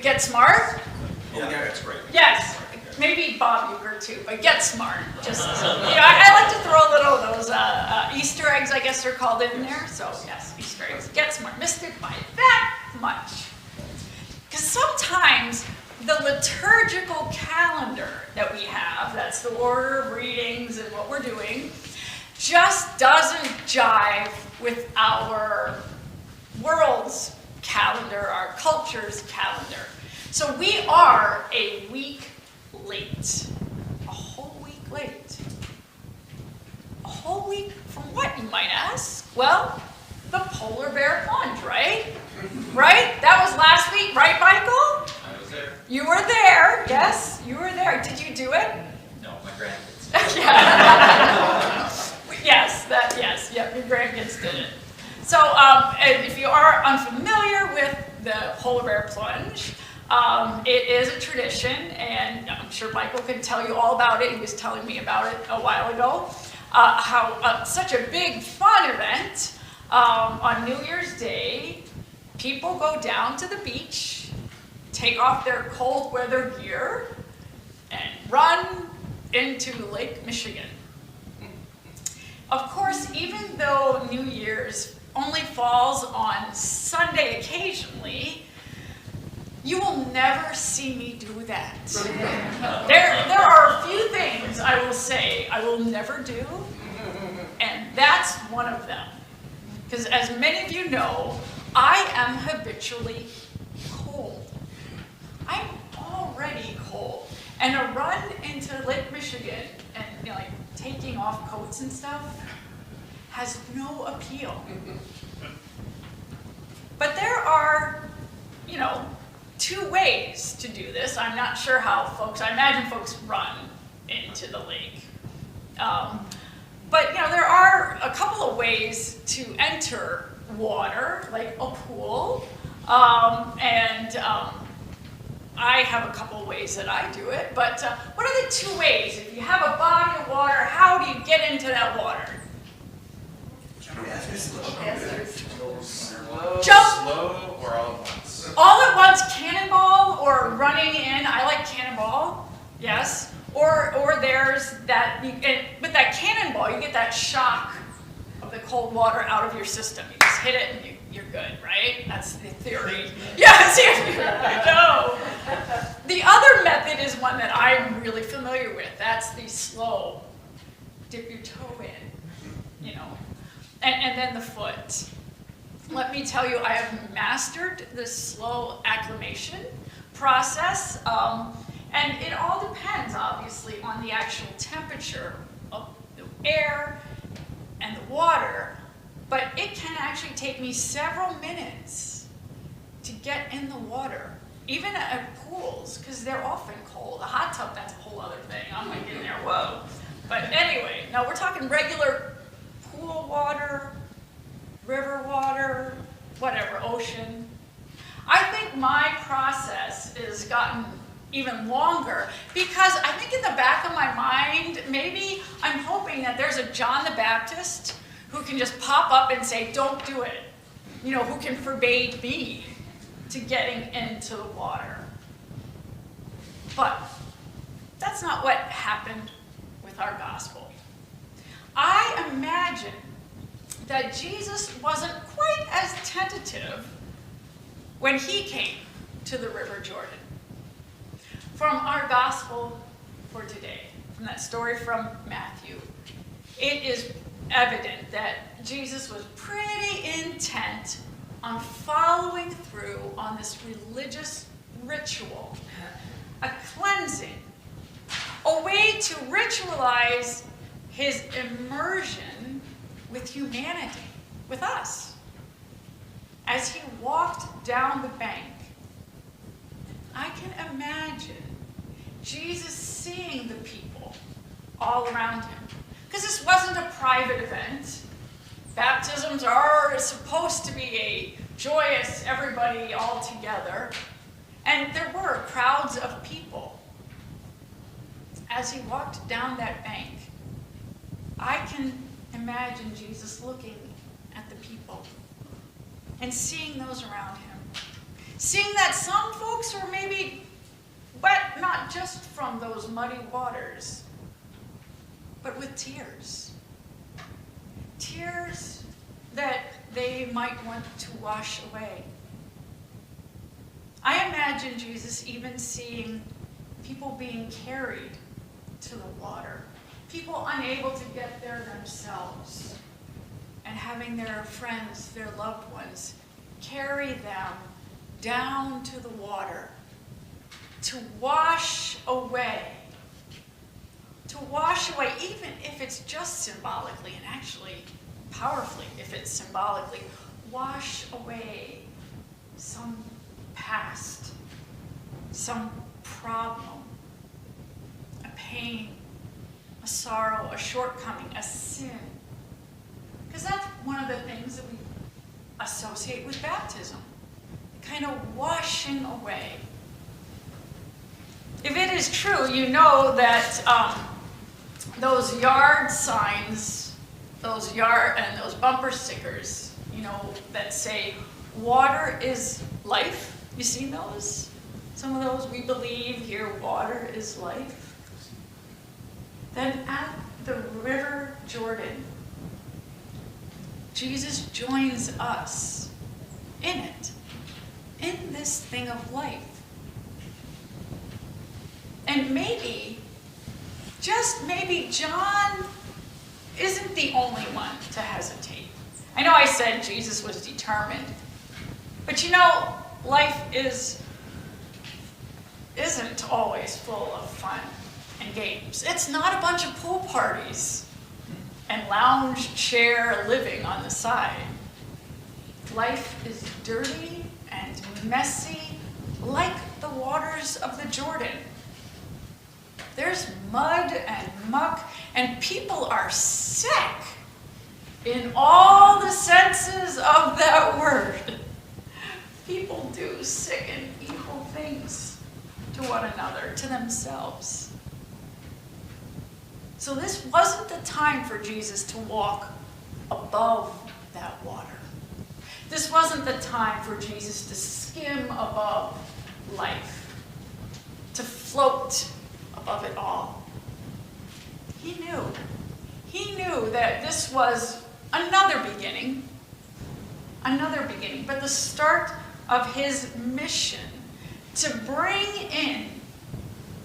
Get Smart? Yeah, that's great. Yes. Maybe Bob Uecker too, but Get Smart. Just, I like to throw a little of those Easter eggs, I guess they're called, in there. So yes, Easter eggs. Get Smart. Missed it by that much. Because sometimes the liturgical calendar that we have, that's the order of readings and what we're doing, just doesn't jive with our world's calendar, our culture's calendar. So we are a week late. A whole week late. A whole week from what, you might ask? Well, the polar bear plunge, right? Right? That was last week, right, Michael? I was there. You were there, yes, you were there. Did you do it? No, my grandkids. Yes, your grandkids did it. So, and if you are unfamiliar with the polar bear plunge, it is a tradition, and I'm sure Michael can tell you all about it. He was telling me about it a while ago. How such a big fun event. On New Year's Day, people go down to the beach, take off their cold weather gear, and run into Lake Michigan. Of course, even though New Year's only falls on Sunday occasionally, you will never see me do that. There are a few things I will say I will never do, and that's one of them. Because as many of you know, I am habitually cold. I'm already cold. And a run into Lake Michigan and like taking off coats and stuff has no appeal. But there are, two ways to do this. I'm not sure how I imagine folks run into the lake. But there are a couple of ways to enter water, like a pool. I have a couple of ways that I do it. But what are the two ways? If you have a body of water, how do you get into that water? Jump. Slow or all at once? All at once, cannonball or running in. I like cannonball, yes. Or there's that, with that cannonball, you get that shock of the cold water out of your system. You just hit it and you're good, right? That's the theory. Yes, you know. The other method is one that I'm really familiar with. That's the slow, dip your toe in, and then the foot. Let me tell you, I have mastered this slow acclimation process. And it all depends, obviously, on the actual temperature of the air and the water. But it can actually take me several minutes to get in the water, even at pools, because they're often cold. A hot tub, that's a whole other thing. I'm like in there, whoa. But anyway, no, we're talking regular pool water, river water, whatever, ocean. I think my process has gotten even longer because I think in the back of my mind, maybe I'm hoping that there's a John the Baptist who can just pop up and say, don't do it. Who can forbade me to getting into the water. But that's not what happened with our gospel. I imagine that Jesus wasn't quite as tentative when he came to the River Jordan. From our gospel for today, from that story from Matthew, it is evident that Jesus was pretty intent on following through on this religious ritual, a cleansing, a way to ritualize his immersion with humanity, with us. As he walked down the bank, I can imagine Jesus seeing the people all around him. Because this wasn't a private event. Baptisms are supposed to be a joyous, everybody all together. And there were crowds of people. As he walked down that bank, I can imagine Jesus looking at the people and seeing those around him, Seeing that some folks are maybe wet not just from those muddy waters, but with tears. Tears that they might want to wash away. I imagine Jesus even seeing people being carried to the water, people unable to get there themselves, and having their friends, their loved ones, carry them down to the water to wash away. To wash away, even if it's just symbolically, and actually powerfully, if it's symbolically, wash away some past, some problem, a pain, a sorrow, a shortcoming, a sin. Because that's one of the things that we associate with baptism, kind of washing away. If it is true, you know that those yard signs, those bumper stickers, that say, water is life. You seen those? Some of those, we believe here, water is life. Then at the River Jordan, Jesus joins us in it, in this thing of life. And maybe, just maybe, John isn't the only one to hesitate. I know I said Jesus was determined, but life isn't always full of fun and games. It's not a bunch of pool parties and lounge chair living on the side. Life is dirty and messy, like the waters of the Jordan. There's mud and muck, and people are sick in all the senses of that word. People do sick and evil things to one another, to themselves. So this wasn't the time for Jesus to walk above that water. This wasn't the time for Jesus to skim above life, to float above it all. He knew that this was another beginning, but the start of his mission to bring in,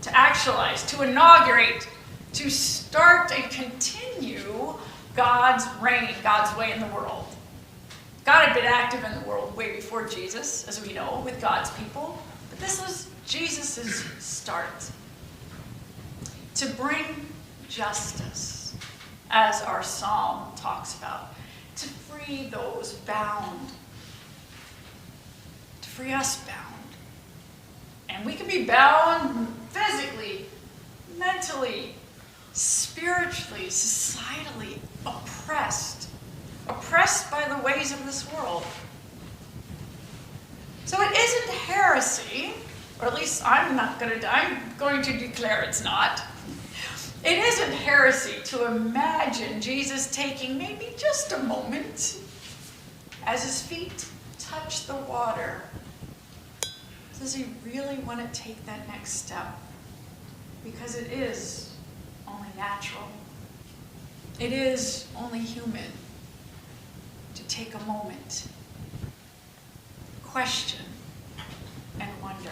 to actualize, to inaugurate, to start and continue God's reign, God's way in the world. God had been active in the world way before Jesus, as we know, with God's people, but this was Jesus' start. To bring justice, as our psalm talks about, to free those bound, to free us bound. And we can be bound physically, mentally, spiritually, societally, oppressed by the ways of this world. So it isn't heresy, or at least I'm going to declare it's not. It isn't heresy to imagine Jesus taking maybe just a moment as his feet touch the water. Does he really want to take that next step? Because it is only natural. It is only human to take a moment, question, and wonder.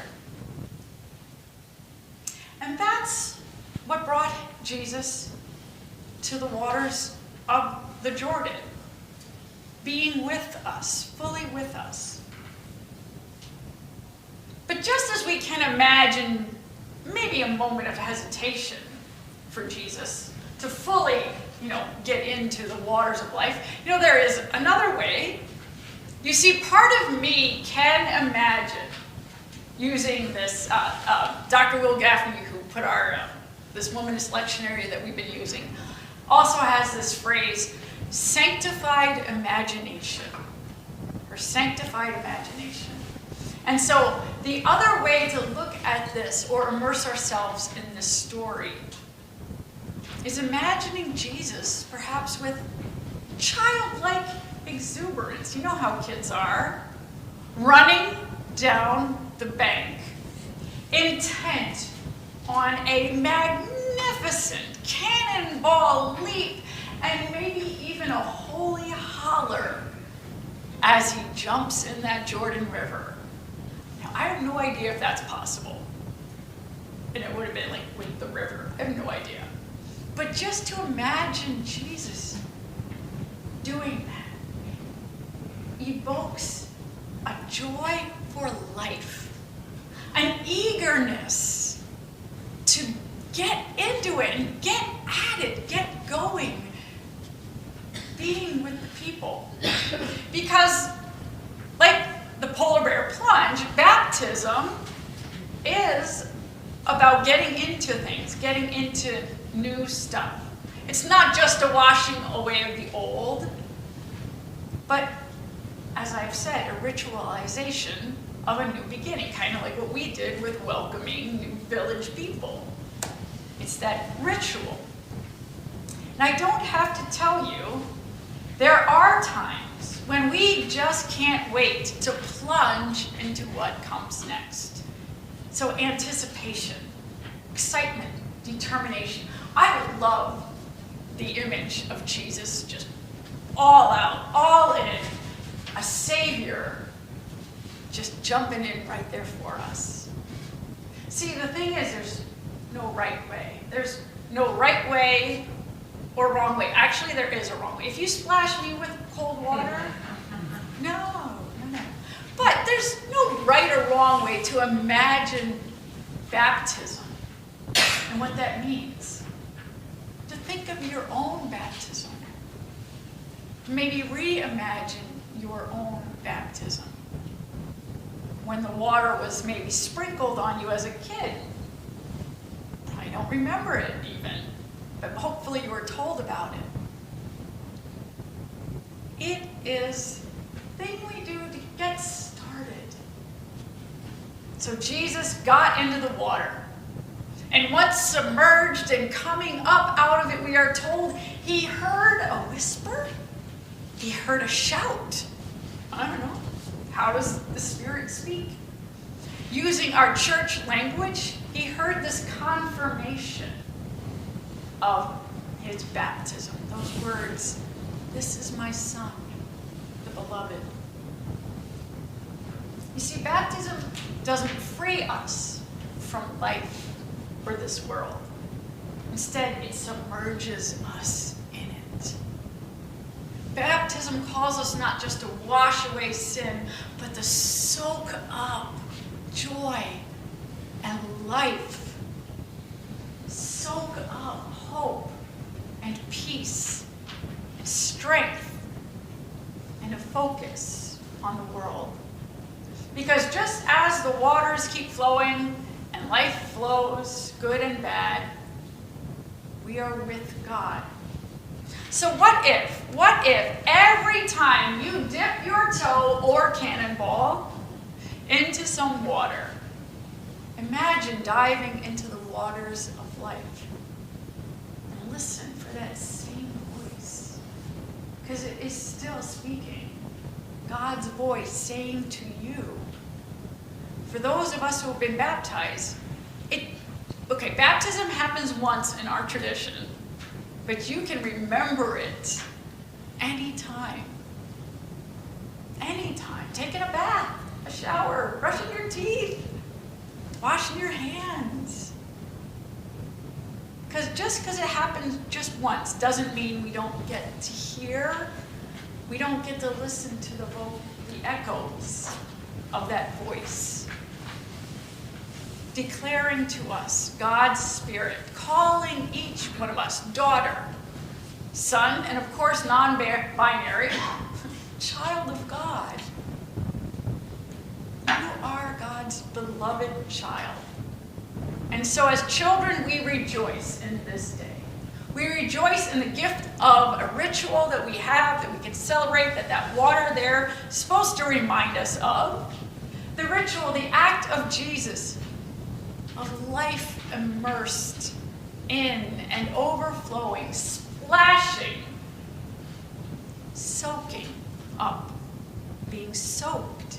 And that's what brought Jesus to the waters of the Jordan, being with us, fully with us. But just as we can imagine maybe a moment of hesitation for Jesus to fully, get into the waters of life, there is another way. You see, part of me can imagine using this, Dr. Will Gaffney, who put our this womanist lectionary that we've been using, also has this phrase, sanctified imagination, or sanctified imagination. And so the other way to look at this or immerse ourselves in this story is imagining Jesus perhaps with childlike exuberance. You know how kids are. Running down the bank, intent on a magnificent cannonball leap and maybe even a holy holler as he jumps in that Jordan River. Now, I have no idea if that's possible. And it would have been like with the river. I have no idea. But just to imagine Jesus doing that evokes a joy for life, an eagerness to get into it and get at it, get going, being with the people. Because, like the polar bear plunge, baptism is about getting into things, getting into new stuff. It's not just a washing away of the old, but, as I've said, a ritualization of a new beginning, kind of like what we did with welcoming new village people. It's that ritual. And I don't have to tell you, there are times when we just can't wait to plunge into what comes next. So anticipation, excitement, determination. I love the image of Jesus just all out, all in, a savior just jumping in right there for us. See, the thing is, there's no right way. There's no right way or wrong way. Actually, there is a wrong way. If you splash me with cold water, no. But there's no right or wrong way to imagine baptism and what that means. To think of your own baptism. Maybe reimagine your own baptism. When the water was maybe sprinkled on you as a kid. I don't remember it even, but hopefully you were told about it. It is the thing we do to get started. So Jesus got into the water. And once submerged and coming up out of it, we are told he heard a whisper. He heard a shout. I don't know. How does the Spirit speak? Using our church language, he heard this confirmation of his baptism. Those words, "This is my Son, the beloved." You see, baptism doesn't free us from life or this world. Instead, it submerges us in it. Baptism calls us not just to wash away sin, but to soak up joy and life. Soak up hope and peace and strength and a focus on the world. Because just as the waters keep flowing and life flows, good and bad, we are with God. So what if every time you dip your toe or cannonball into some water, imagine diving into the waters of life and listen for that same voice, because it is still speaking. God's voice saying to you. For those of us who have been baptized, baptism happens once in our tradition, but you can remember it anytime. Anytime. Taking a bath, a shower, brushing your teeth, washing your hands. Just because it happens just once doesn't mean we don't get to hear, we don't get to listen to the echoes of that voice. Declaring to us God's Spirit, calling each one of us daughter, son, and of course non-binary, child of God. You are God's beloved child. And so as children, we rejoice in this day. We rejoice in the gift of a ritual that we have, that we can celebrate, that water there is supposed to remind us of. The ritual, the act of Jesus, of life immersed in and overflowing, splashing, soaking up, being soaked